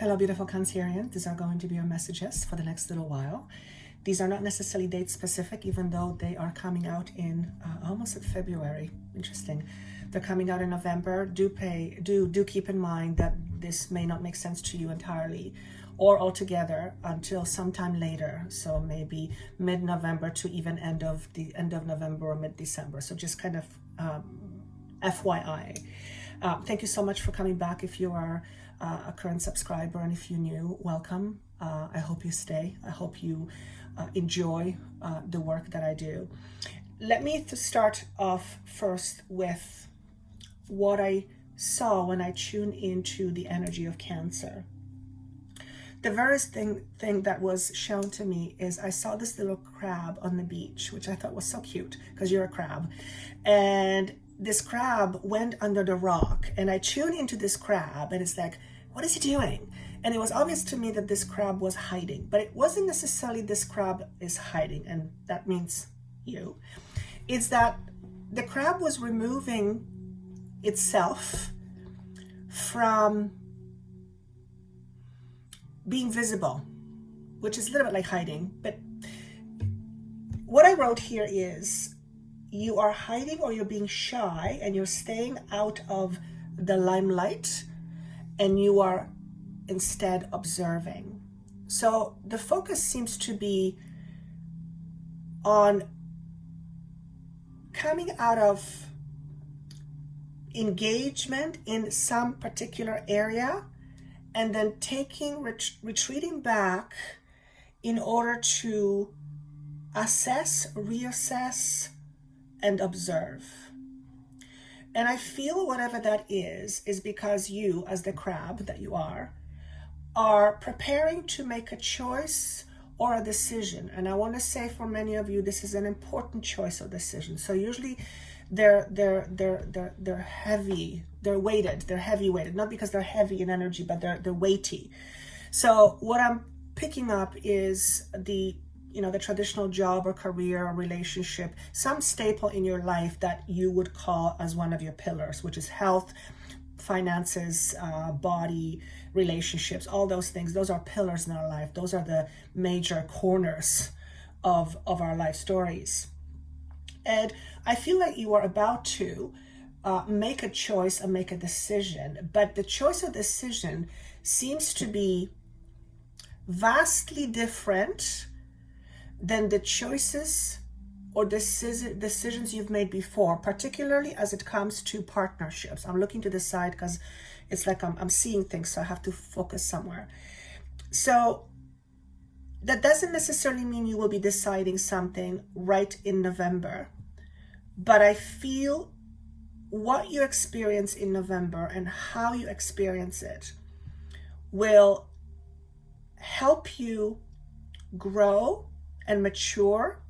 Hello, beautiful Cancerians. These are going to be your messages for the next little while. These are not necessarily date specific, even though they are coming out in almost at February. Interesting. They're coming out in November. Do keep in mind that this may not make sense to you entirely or altogether until sometime later. So maybe mid-November to even end of November or mid-December. So just kind of FYI. Thank you so much for coming back. If you are a current subscriber, and if you're new, welcome. I hope you stay. I hope you enjoy the work that I do. Let me start off first with what I saw when I tuned into the energy of Cancer. The very thing that was shown to me is I saw this little crab on the beach, which I thought was so cute because you're a crab. And this crab went under the rock, and I tuned into this crab, and it's like, what is he doing? And it was obvious to me that this crab was hiding, but it wasn't necessarily this crab is hiding, and that means you. It's that the crab was removing itself from being visible, which is a little bit like hiding. But what I wrote here is you are hiding, or you're being shy, and you're staying out of the limelight, and you are instead observing. So the focus seems to be on coming out of engagement in some particular area and then retreating back in order to assess, reassess, and observe. And I feel whatever that is because you, as the crab that you are preparing to make a choice or a decision. And I want to say for many of you, this is an important choice or decision. So usually they're heavy, they're heavy weighted, not because they're heavy in energy, but they're weighty. So what I'm picking up is the traditional job or career or relationship, some staple in your life that you would call as one of your pillars, which is health, finances, body, relationships, all those things. Those are pillars in our life. Those are the major corners of our life stories. And I feel like you are about to make a choice and make a decision, but the choice or decision seems to be vastly different than the choices or decisions you've made before, particularly as it comes to partnerships. I'm looking to the side because it's like I'm seeing things, so I have to focus somewhere. So that doesn't necessarily mean you will be deciding something right in November, but I feel what you experience in November and how you experience it will help you grow and mature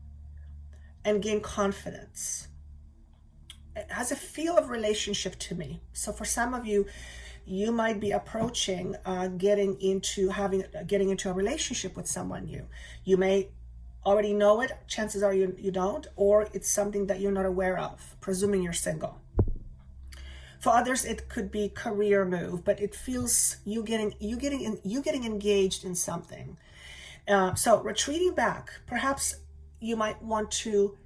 and gain confidence. It has a feel of relationship to me. So for some of you, you might be approaching getting into a relationship with someone new. You may already know it. Chances are you don't, or it's something that you're not aware of, presuming you're single. For others, it could be career move, but it feels you getting engaged in something. So retreating back, perhaps you might want to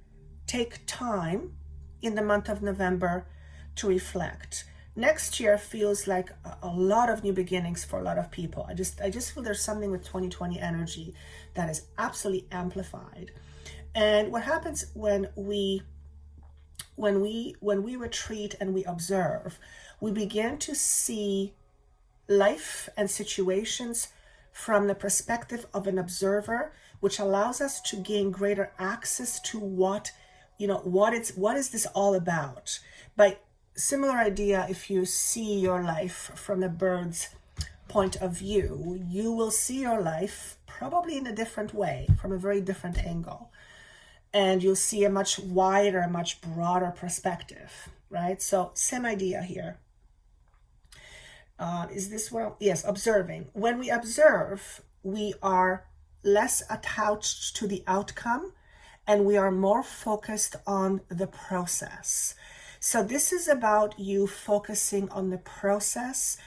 take time in the month of November to reflect. Next year feels like a lot of new beginnings for a lot of people. I just feel there's something with 2020 energy that is absolutely amplified. And what happens when we retreat and we observe, we begin to see life and situations from the perspective of an observer, which allows us to gain greater access to what is this all about. By similar idea, if you see your life from a bird's point of view, you will see your life probably in a different way, from a very different angle. And you'll see a much wider, a much broader perspective, right? So same idea here. Is this what? Yes, observing. When we observe, we are less attached to the outcome, and we are more focused on the process. So this is about you focusing on the process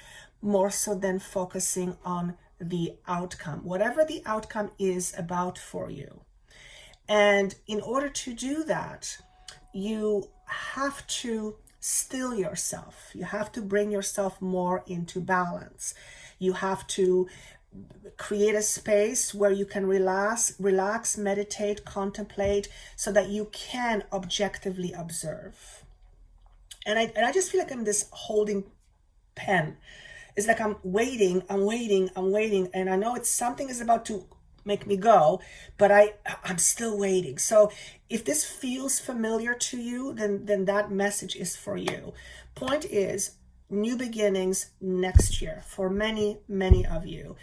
more so than focusing on the outcome, whatever the outcome is about for you. And in order to do that, you have to still yourself. You have to bring yourself more into balance. You have to create a space where you can relax, meditate, contemplate, so that you can objectively observe. And I just feel like I'm this holding pen. It's like I'm waiting, and I know it's something is about to make me go, but I'm still waiting. So if this feels familiar to you, then that message is for you. Point is, new beginnings next year for many of you.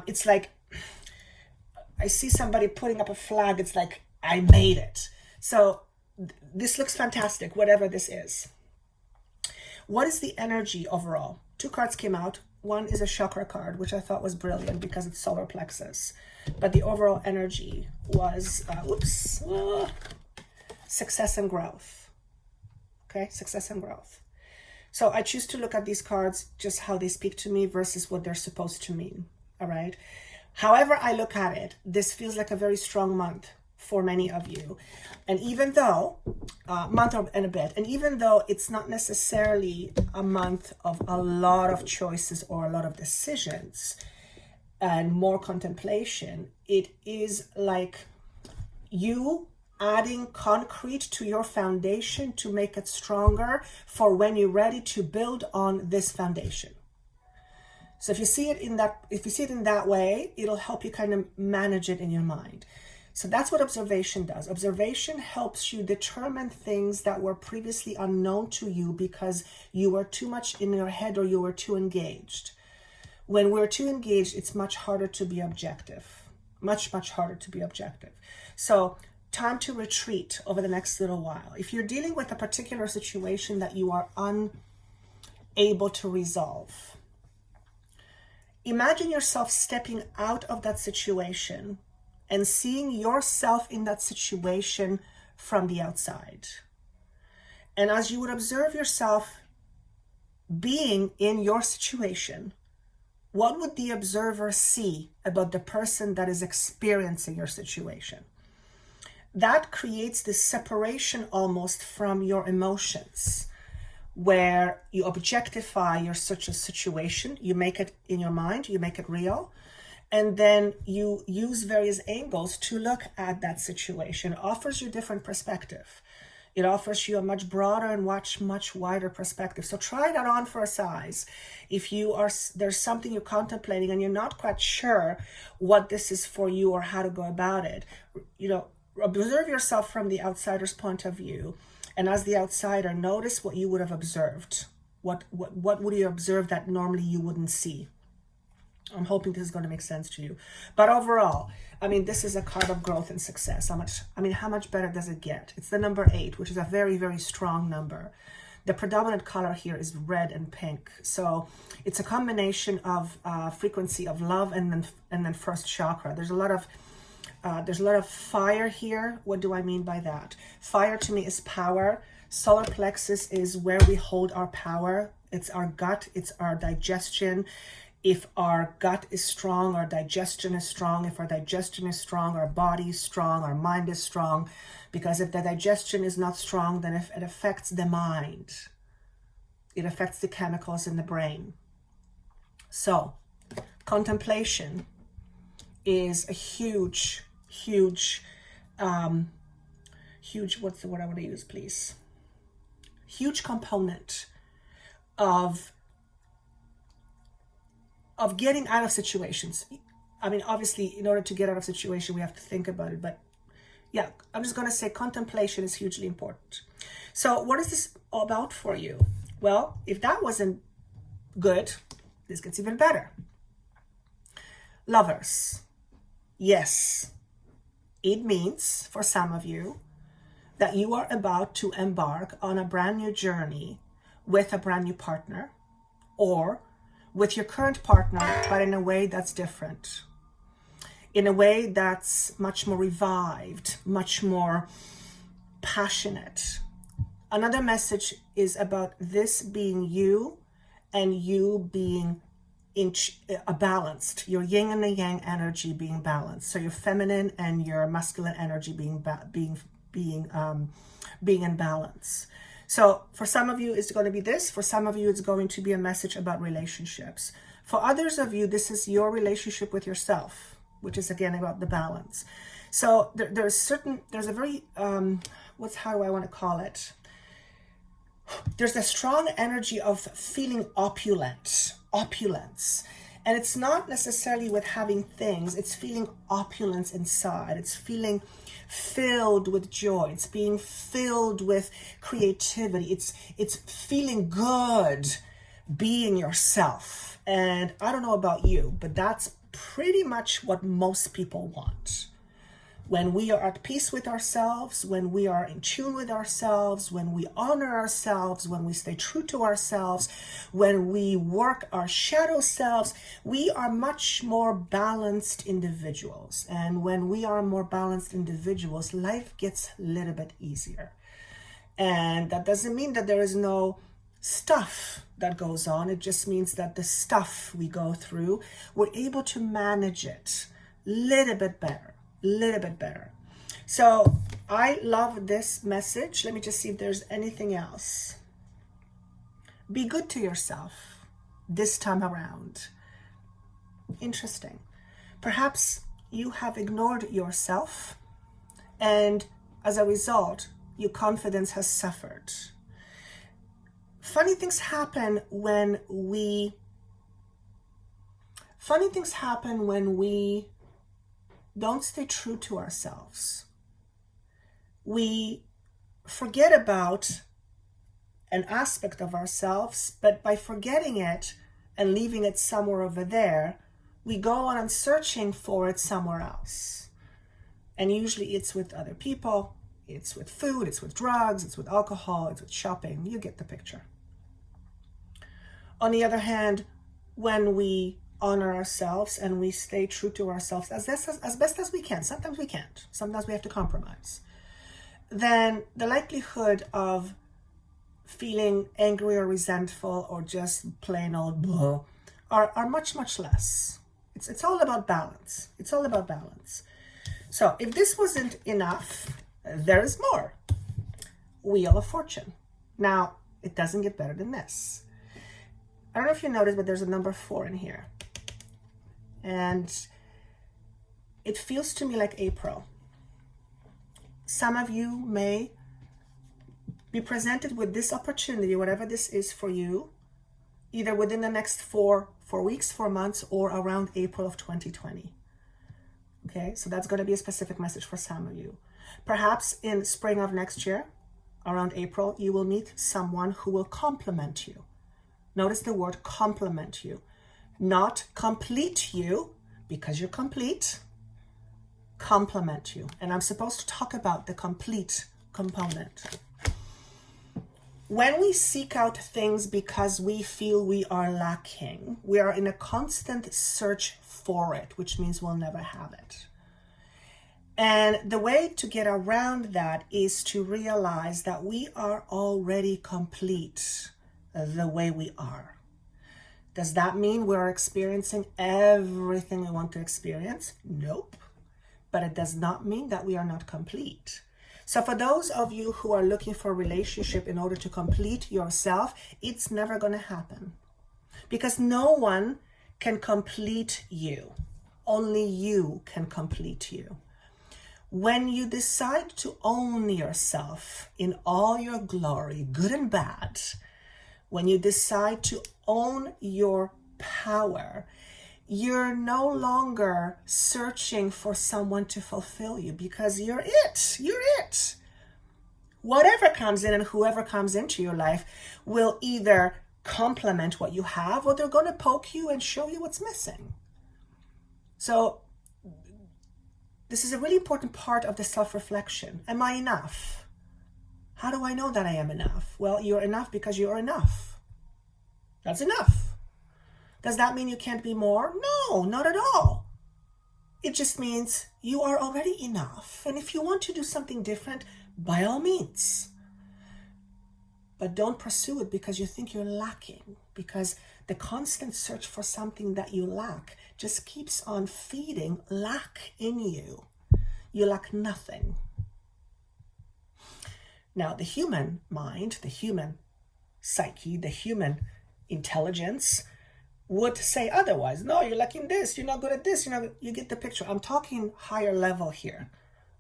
It's like I see somebody putting up a flag. It's like, I made it. So this looks fantastic, whatever this is. What is the energy overall? 2 cards came out. One is a chakra card, which I thought was brilliant because it's solar plexus. But the overall energy was, success and growth. Okay, success and growth. So I choose to look at these cards just how they speak to me versus what they're supposed to mean. All right. However I look at it, this feels like a very strong month for many of you. And even though, month and a bit, and even though it's not necessarily a month of a lot of choices or a lot of decisions and more contemplation, it is like you adding concrete to your foundation to make it stronger for when you're ready to build on this foundation. So if you see it in that way, it'll help you kind of manage it in your mind. So that's what observation does. Observation helps you determine things that were previously unknown to you because you were too much in your head or you were too engaged. When we're too engaged, it's much harder to be objective. Much harder to be objective. So time to retreat over the next little while. If you're dealing with a particular situation that you are unable to resolve, imagine yourself stepping out of that situation and seeing yourself in that situation from the outside. And as you would observe yourself being in your situation, what would the observer see about the person that is experiencing your situation? That creates this separation almost from your emotions, where you objectify your such a situation, you make it in your mind, you make it real, and then you use various angles to look at that situation. It offers you different perspective. It offers you a much broader and much wider perspective. So try that on for a size. If there's something you're contemplating and you're not quite sure what this is for you or how to go about it, observe yourself from the outsider's point of view. And as the outsider, notice what you would have observed. What would you observe that normally you wouldn't see? I'm hoping this is going to make sense to you. But overall, this is a card of growth and success. How much better does it get? It's the number 8, which is a very, very strong number. The predominant color here is red and pink. So it's a combination of frequency of love and then first chakra. There's a lot of fire here. What do I mean by that? Fire to me is power. Solar plexus is where we hold our power. It's our gut. It's our digestion. If our gut is strong, our digestion is strong. If our digestion is strong, our body is strong, our mind is strong. Because if the digestion is not strong, then if it affects the mind, it affects the chemicals in the brain. So, contemplation is a huge, what's the word I want to use, please? Huge component of getting out of situations. Obviously, in order to get out of situation, we have to think about it. But yeah, I'm just going to say contemplation is hugely important. So what is this all about for you? Well, if that wasn't good, this gets even better. Lovers. Yes, it means for some of you that you are about to embark on a brand new journey with a brand new partner, or with your current partner, but in a way that's different. In a way that's much more revived, much more passionate. Another message is about this being you and you being balanced, your yin and the yang energy being balanced. So your feminine and your masculine energy being in balance. So for some of you, it's going to be this. For some of you, it's going to be a message about relationships. For others of you, this is your relationship with yourself, which is again about the balance. So there's a very, how do I want to call it? There's a strong energy of feeling opulence. And it's not necessarily with having things, it's feeling opulence inside. It's feeling filled with joy. It's being filled with creativity. It's feeling good being yourself. And I don't know about you, but that's pretty much what most people want. When we are at peace with ourselves, when we are in tune with ourselves, when we honor ourselves, when we stay true to ourselves, when we work our shadow selves, we are much more balanced individuals. And when we are more balanced individuals, life gets a little bit easier. And that doesn't mean that there is no stuff that goes on. It just means that the stuff we go through, we're able to manage it a little bit better. So I love this message. Let me just see if there's anything else. Be good to yourself this time around. Interesting. Perhaps you have ignored yourself, and as a result, your confidence has suffered. Funny things happen when we don't stay true to ourselves. We forget about an aspect of ourselves, but by forgetting it and leaving it somewhere over there, we go on and searching for it somewhere else. And usually it's with other people, it's with food, it's with drugs, it's with alcohol, it's with shopping. You get the picture. On the other hand, when we honor ourselves and we stay true to ourselves as best as we can, sometimes we can't, sometimes we have to compromise, then the likelihood of feeling angry or resentful or just plain old blah are much less. It's all about balance. It's all about balance. So if this wasn't enough, there is more. Wheel of Fortune. Now, it doesn't get better than this. I don't know if you noticed, but there's a number 4 in here. And it feels to me like April. Some of you may be presented with this opportunity, whatever this is for you, either within the next 4 weeks, 4 months, or around April of 2020. Okay, so that's going to be a specific message for some of you. Perhaps in spring of next year, around April, you will meet someone who will complement you. Notice the word complement you. Not complete you, because you're complete. Complement you. And I'm supposed to talk about the complete component. When we seek out things because we feel we are lacking, we are in a constant search for it, which means we'll never have it. And the way to get around that is to realize that we are already complete the way we are. Does that mean we're experiencing everything we want to experience? Nope. But it does not mean that we are not complete. So for those of you who are looking for a relationship in order to complete yourself, it's never going to happen. Because no one can complete you. Only you can complete you. When you decide to own yourself in all your glory, good and bad, when you decide to own your power, you're no longer searching for someone to fulfill you, because you're it. Whatever comes in and whoever comes into your life will either complement what you have, or they're going to poke you and show you what's missing. So this is a really important part of the self-reflection. Am I enough? How do I know that I am enough? Well, you're enough because you're enough. That's enough. Does that mean you can't be more? No, not at all. It just means you are already enough. And if you want to do something different, by all means. but don't pursue it because you think you're lacking, because the constant search for something that you lack just keeps on feeding lack in you. You lack nothing. Now, the human mind, the human psyche, the human intelligence would say otherwise. No, you're lacking this, you're not good at this, you get the picture. I'm talking higher level here.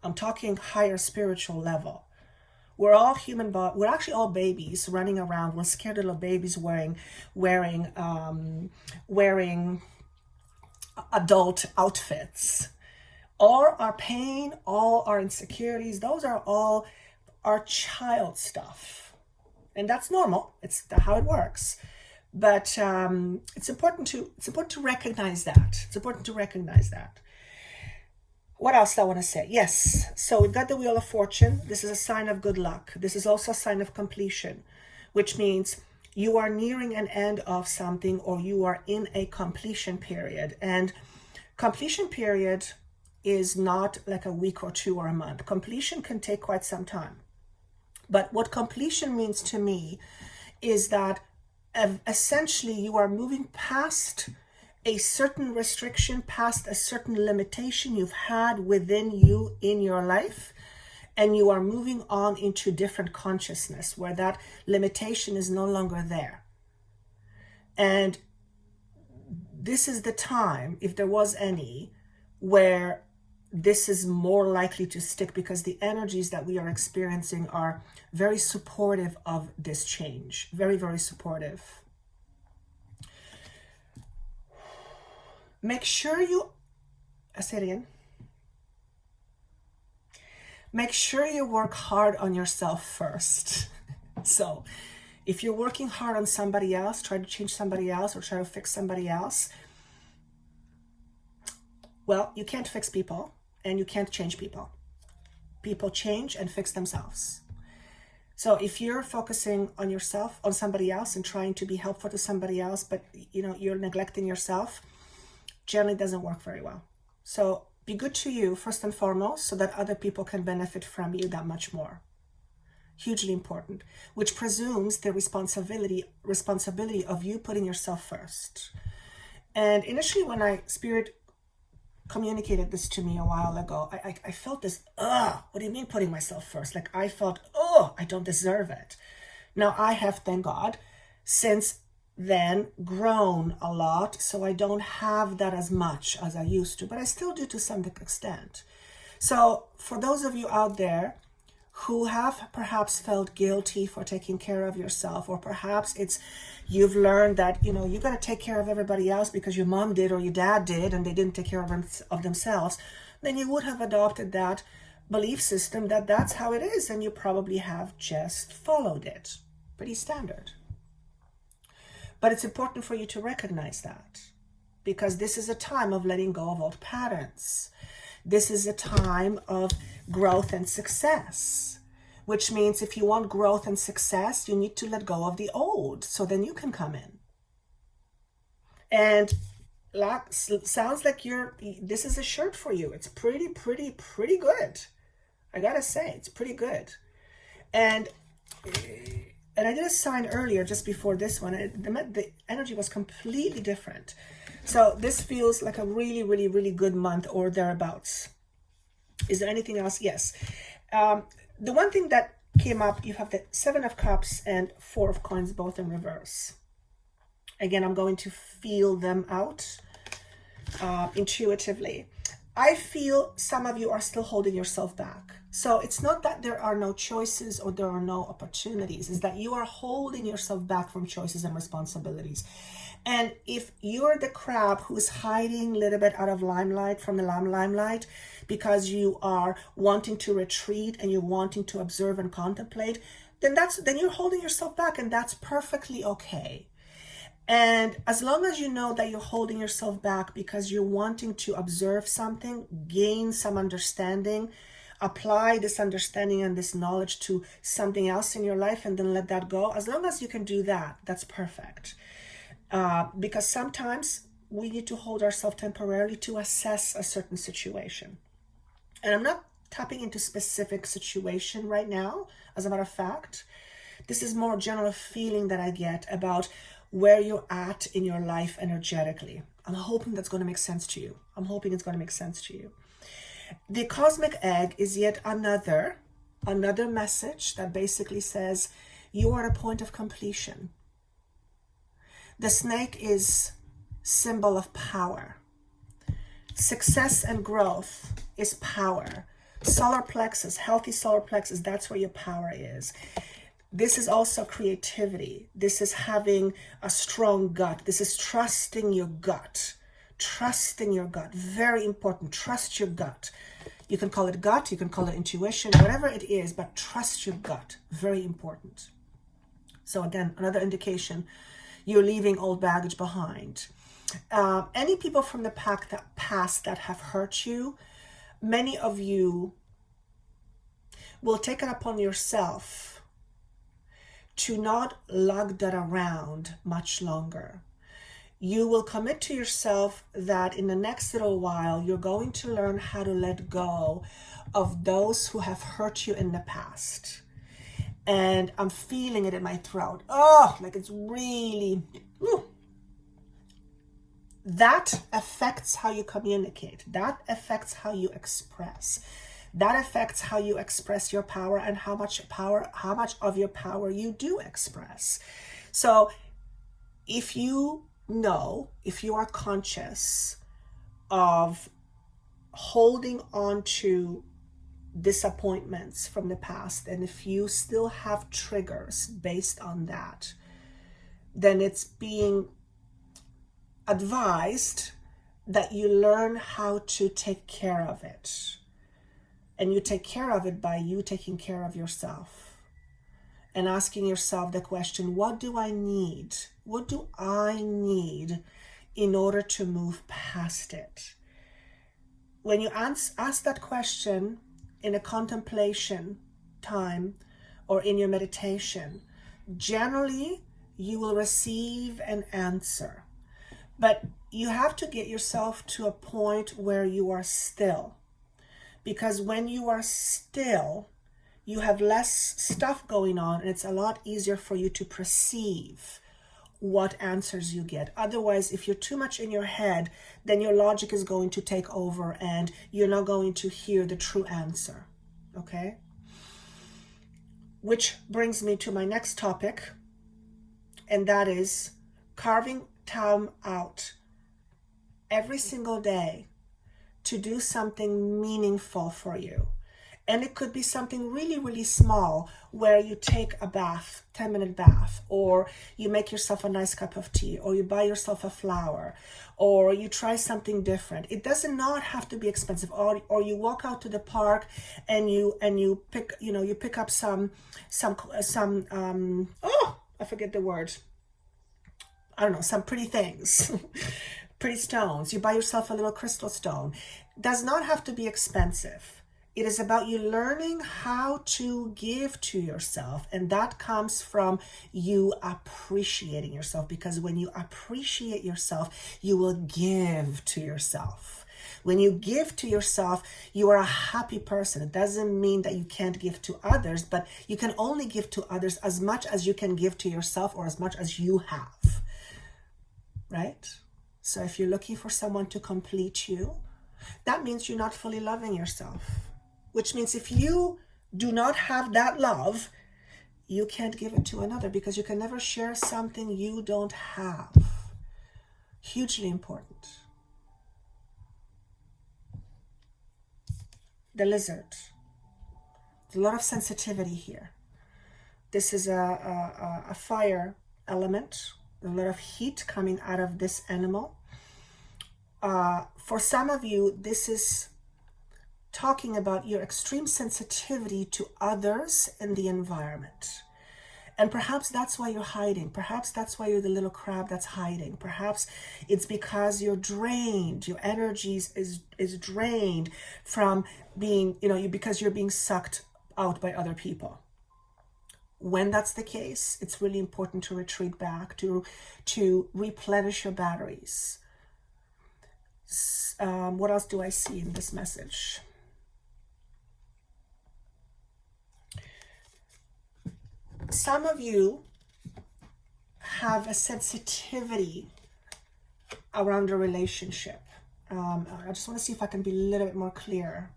I'm talking higher spiritual level. We're all human, but we're actually all babies running around. We're scared little babies wearing adult outfits. All our pain, all our insecurities, those are all our child stuff. And that's normal. It's how it works. But it's important to recognize that. It's important to recognize that. What else do I want to say? Yes, so we've got the Wheel of Fortune. This is a sign of good luck. This is also a sign of completion, which means you are nearing an end of something, or you are in a completion period. And completion period is not like a week or two or a month. Completion can take quite some time. But what completion means to me is that essentially you are moving past a certain restriction, past a certain limitation you've had within you in your life, and you are moving on into different consciousness where that limitation is no longer there. And this is the time, if there was any, where this is more likely to stick, because the energies that we are experiencing are very supportive of this change. Very, very supportive. Make sure I say it again. Make sure you work hard on yourself first. So if you're working hard on somebody else, try to change somebody else or try to fix somebody else, well, you can't fix people and you can't change people. People change and fix themselves. So if you're focusing on yourself, on somebody else, and trying to be helpful to somebody else, but you're neglecting yourself, generally doesn't work very well. So be good to you first and foremost, so that other people can benefit from you that much more. Hugely important, which presumes the responsibility of you putting yourself first. And initially when Spirit communicated this to me a while ago, I felt this, what do you mean putting myself first? Like I felt, I don't deserve it. Now I have, thank God, since then grown a lot, so I don't have that as much as I used to, but I still do to some extent. So for those of you out there who have perhaps felt guilty for taking care of yourself, or perhaps you've learned that you got to take care of everybody else because your mom did or your dad did and they didn't take care of themselves, then you would have adopted that belief system that that's how it is, and you probably have just followed it. Pretty standard. But it's important for you to recognize that, because this is a time of letting go of old patterns. This is a time of growth and success, which means if you want growth and success, you need to let go of the old, so then you can come in. And sounds like this is a shirt for you. It's pretty good. I gotta say, it's pretty good. And I did a sign earlier just before this one. The energy was completely different. So this feels like a really, really, really good month or thereabouts. Is there anything else? Yes. The one thing that came up, you have the 7 of Cups and 4 of Coins, both in reverse. Again, I'm going to feel them out intuitively. I feel some of you are still holding yourself back. So it's not that there are no choices or there are no opportunities. It's that you are holding yourself back from choices and responsibilities. And if you're the crab who's hiding a little bit out of from the limelight because you are wanting to retreat and you're wanting to observe and contemplate, then you're holding yourself back, and that's perfectly okay. And as long as you know that you're holding yourself back because you're wanting to observe something, gain some understanding, apply this understanding and this knowledge to something else in your life, and then let that go, as long as you can do that, that's perfect. Because sometimes we need to hold ourselves temporarily to assess a certain situation. And I'm not tapping into specific situation right now, as a matter of fact, This is more general feeling that I get about where you're at in your life energetically. I'm hoping that's going to make sense to you. I'm hoping it's going to make sense to you. The cosmic egg is yet another message that basically says you are at a point of completion. The snake is symbol of power. Success and growth is power. Solar plexus, healthy solar plexus, that's where your power is. This is also creativity. This is having a strong gut. This is trusting your gut. Trusting your gut. Very important. Trust your gut. You can call it gut, you can call it intuition, whatever it is, but trust your gut. Very important. So again, another indication you're leaving old baggage behind. Any people from the past that have hurt you, many of you will take it upon yourself to not lug that around much longer. You will commit to yourself that in the next little while, you're going to learn how to let go of those who have hurt you in the past. And I'm feeling it in my throat. Oh, like it's really... Whew. That affects how you communicate. That affects how you express. That affects how you express your power and how much of your power you do express. So if you are conscious of holding on to disappointments from the past, and if you still have triggers based on that, then it's being advised that you learn how to take care of it. And you take care of it by you taking care of yourself and asking yourself the question, what do I need? What do I need in order to move past it? When you ask that question in a contemplation time or in your meditation, generally you will receive an answer. But you have to get yourself to a point where you are still. Because when you are still, you have less stuff going on, and it's a lot easier for you to perceive what answers you get. Otherwise, if you're too much in your head, then your logic is going to take over and you're not going to hear the true answer. Okay? Which brings me to my next topic, and that is carving time out every single day to do something meaningful for you. And it could be something really, really small, where you take a bath, 10-minute bath, or you make yourself a nice cup of tea, or you buy yourself a flower, or you try something different. It does not have to be expensive. Or you walk out to the park and you pick up some I forget the word. I don't know, some pretty things. Pretty stones. You buy yourself a little crystal stone. It does not have to be expensive. It is about you learning how to give to yourself. And that comes from you appreciating yourself. Because when you appreciate yourself, you will give to yourself. When you give to yourself, you are a happy person. It doesn't mean that you can't give to others, but you can only give to others as much as you can give to yourself, or as much as you have. Right? So if you're looking for someone to complete you, that means you're not fully loving yourself. Which means if you do not have that love, you can't give it to another, because you can never share something you don't have. Hugely important. The lizard. There's a lot of sensitivity here. This is a fire element. A lot of heat coming out of this animal. For some of you, this is talking about your extreme sensitivity to others in the environment. And perhaps that's why you're hiding. Perhaps that's why you're the little crab that's hiding. Perhaps it's because you're drained. Your energy is drained from being, because you're being sucked out by other people. When that's the case, it's really important to retreat back, to replenish your batteries. What else do I see in this message? some of you have a sensitivity around a relationship. I just want to see if I can be a little bit more clear.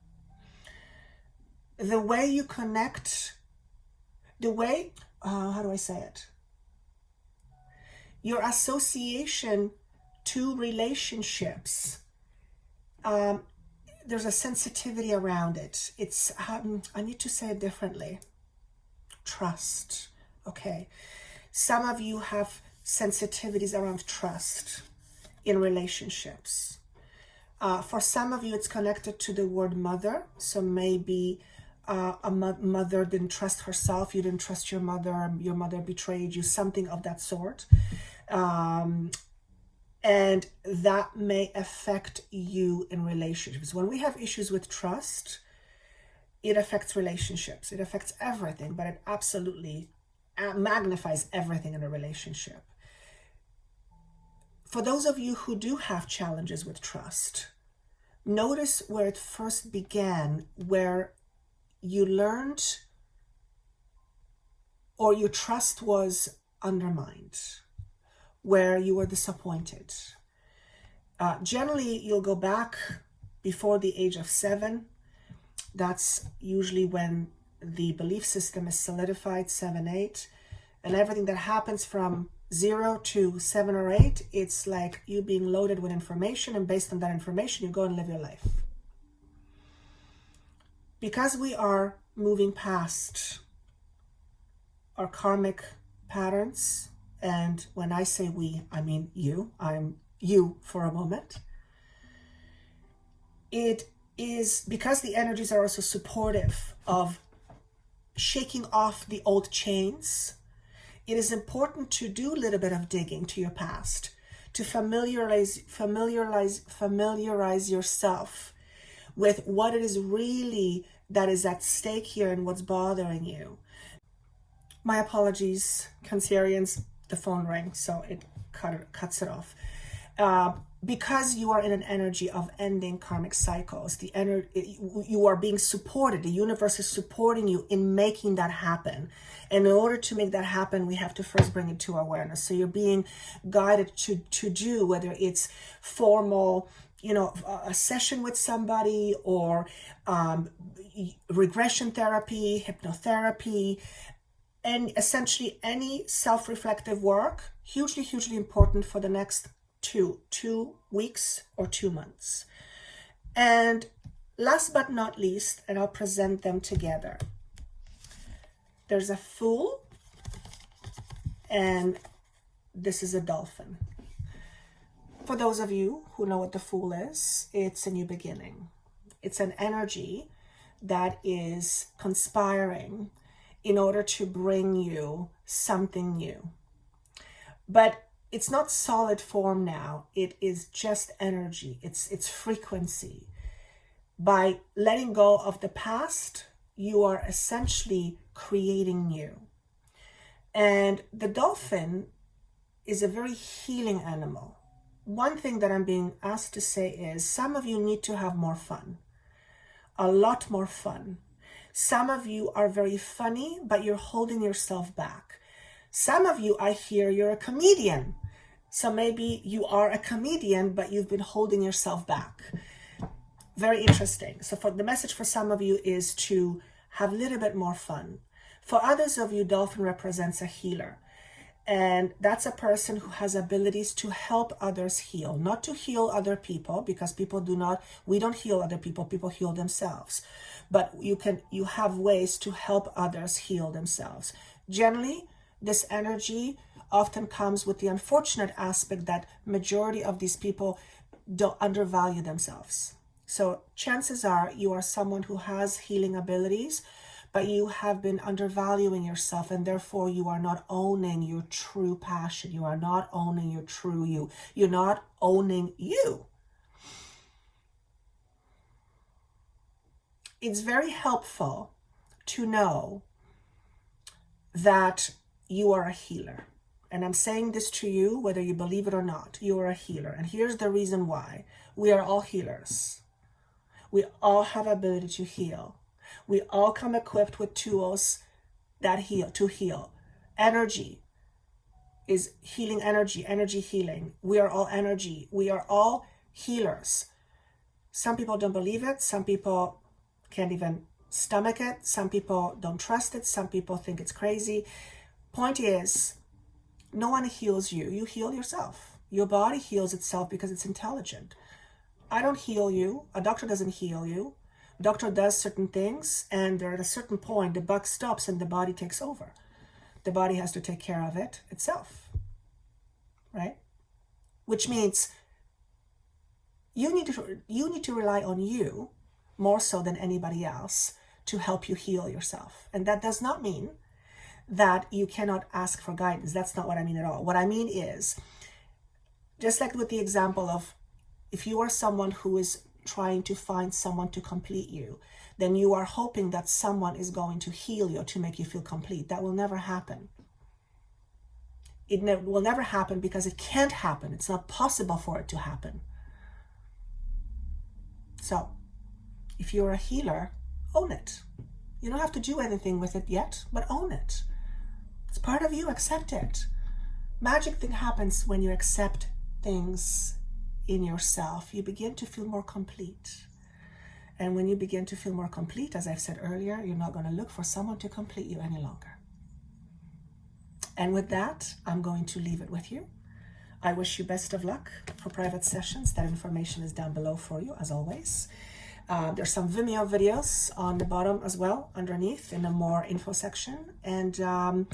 The way you connect, how do I say it? Your association to relationships, there's a sensitivity around it. It's, I need to say it differently. Trust, okay. Some of you have sensitivities around trust in relationships. For some of you, it's connected to the word mother. So maybe a mother didn't trust herself, you didn't trust your mother betrayed you, something of that sort. And that may affect you in relationships. When we have issues with trust, it affects relationships. It affects everything, but it absolutely magnifies everything in a relationship. For those of you who do have challenges with trust, notice where it first began, where you learned or your trust was undermined, where you were disappointed. Generally, you'll go back before the age of 7. That's usually when the belief system is solidified, 7, 8. And everything that happens from 0 to 7 or 8, it's like you being loaded with information, and based on that information, you go and live your life. Because we are moving past our karmic patterns, and when I say we, I mean you, I'm you for a moment. It is because the energies are also supportive of shaking off the old chains. It is important to do a little bit of digging to your past, to familiarize yourself with what it is really that is at stake here and what's bothering you. My apologies, Cancerians, the phone rang, so it cuts it off. Because you are in an energy of ending karmic cycles, you are being supported. The universe is supporting you in making that happen. And in order to make that happen, we have to first bring it to awareness. So you're being guided to do, whether it's formal, a session with somebody, or regression therapy, hypnotherapy, and essentially any self-reflective work, hugely, hugely important for the next 2 weeks or 2 months. And last but not least, and I'll present them together, there's a Fool, and this is a Dolphin. For those of you who know what the Fool is, it's a new beginning. It's an energy that is conspiring in order to bring you something new. But it's not solid form now. It is just energy. It's frequency. By letting go of the past, you are essentially creating new. And the Dolphin is a very healing animal. One thing that I'm being asked to say is some of you need to have more fun. A lot more fun. Some of you are very funny, but you're holding yourself back. Some of you, I hear you're a comedian. So maybe you are a comedian, but you've been holding yourself back. Very interesting. So the message for some of you is to have a little bit more fun. For others of you, Dolphin represents a healer. And that's a person who has abilities to help others heal, not to heal other people, because we don't heal other people, people heal themselves. But you have ways to help others heal themselves. Generally, this energy often comes with the unfortunate aspect that majority of these people don't undervalue themselves. So chances are you are someone who has healing abilities, but you have been undervaluing yourself, and therefore you are not owning your true passion. You are not owning your true you. You're not owning you. It's very helpful to know that you are a healer. And I'm saying this to you, whether you believe it or not, you are a healer. And here's the reason why. We are all healers. We all have ability to heal. We all come equipped with tools that heal, to heal. energy is healing energy, energy healing. We are all energy. We are all healers. Some people don't believe it. Some people can't even stomach it. Some people don't trust it. Some people think it's crazy. Point is, no one heals you. You heal yourself. Your body heals itself because it's intelligent. I don't heal you. A doctor doesn't heal you. A doctor does certain things, and at a certain point, the buck stops and the body takes over. The body has to take care of it itself, right? Which means you need to rely on you more so than anybody else to help you heal yourself. And that does not mean that you cannot ask for guidance. That's not what I mean at all. What I mean is, just like with the example of, if you are someone who is trying to find someone to complete you, then you are hoping that someone is going to heal you to make you feel complete. That will never happen. It will never happen because it can't happen. It's not possible for it to happen. So, if you're a healer, own it. You don't have to do anything with it yet, but own it. It's part of you. Accept it. Magic thing happens when you accept things in yourself. You begin to feel more complete. And when you begin to feel more complete, as I've said earlier, you're not going to look for someone to complete you any longer. And with that, I'm going to leave it with you. I wish you best of luck for private sessions. That information is down below for you, as always. There's some Vimeo videos on the bottom as well, underneath in the more info section. And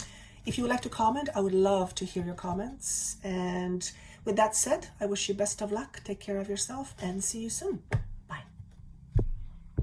if you would like to comment, I would love to hear your comments. And with that said, I wish you best of luck. Take care of yourself and see you soon.